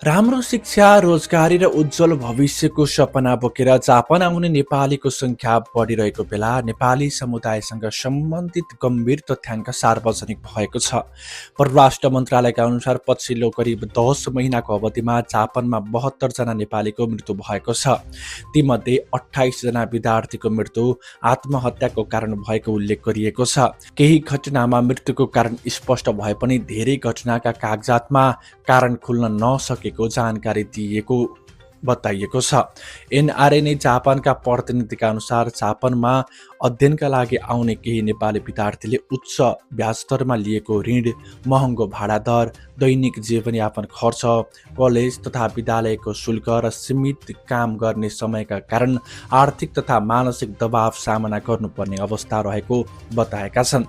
राम्रो शिक्षा, रोजगारी र उज्जवल भविष्यको सपना बोकेर जापान आउने नेपालीको सङ्ख्या बढिरहेको बेला नेपाली समुदायसँग सम्बन्धित गम्भीर तथ्याङ्क सार्वजनिक भएको छ। परराष्ट्र मन्त्रालयका अनुसार पछिल्लो करिब 10 महिनाको अवधिमा जापानमा 72 जना नेपालीको मृत्यु भएको छ। तीमध्ये 28 जना विद्यार्थीको मृत्यु आत्महत्याको कारण भएको उल्लेख गरिएको छ। केही घटनामा मृत्युको कारण स्पष्ट भए पनि धेरै घटनाका कागजातमा कारण खुल्न नसकेको जानकारी दिएको बताइएको छ। एनआरएनए जापानका प्रतिनिधिका अनुसार जापानमा अध्ययनका लागि आउने केही नेपाली विद्यार्थीले उच्च ब्याजदरमा लिएको ऋण, महँगो भाडा दर, दैनिक जीवनयापन खर्च, कलेज तथा विद्यालयको शुल्क र सीमित काम गर्ने समयका कारण आर्थिक तथा मानसिक दबाव सामना गर्नुपर्ने अवस्था रहेको बताएका छन्।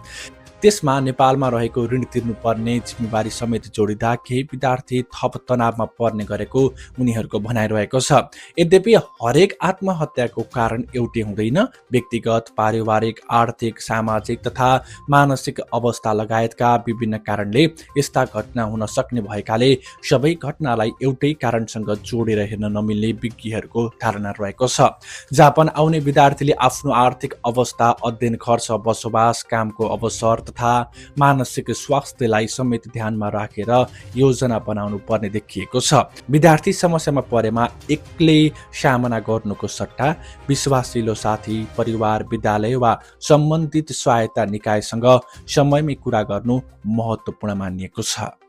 त्यसमा नेपालमा रहेको ऋण तिर्नुपर्ने जिम्मेवारी समेत जोडिँदा केही विद्यार्थी थप तनावमा पर्ने गरेको उनीहरूको भनाइरहेको छ। यद्यपि हरेक आत्महत्याको कारण एउटै हुँदैन। व्यक्तिगत, पारिवारिक, आर्थिक, सामाजिक तथा मानसिक अवस्था लगायतका विभिन्न कारणले यस्ता घटना हुन सक्ने भएकाले सबै घटनालाई एउटै कारणसँग जोडेर हेर्न नमिल्ने विज्ञहरूको धारणा रहेको छ। जापान आउने विद्यार्थीले आफ्नो आर्थिक अवस्था, अध्ययन खर्च, बसोबास, कामको अवसर तथा मानसिक स्वास्थ्यलाई समेत ध्यानमा राखेर योजना बनाउनु पर्ने देखिएको छ। विद्यार्थी समस्यामा परेमा एक्लै सामना गर्नुको सट्टा विश्वासिलो साथी, परिवार, विद्यालय वा सम्बन्धित सहायता निकायसँग समयमै कुरा गर्नु महत्त्वपूर्ण मानिएको छ।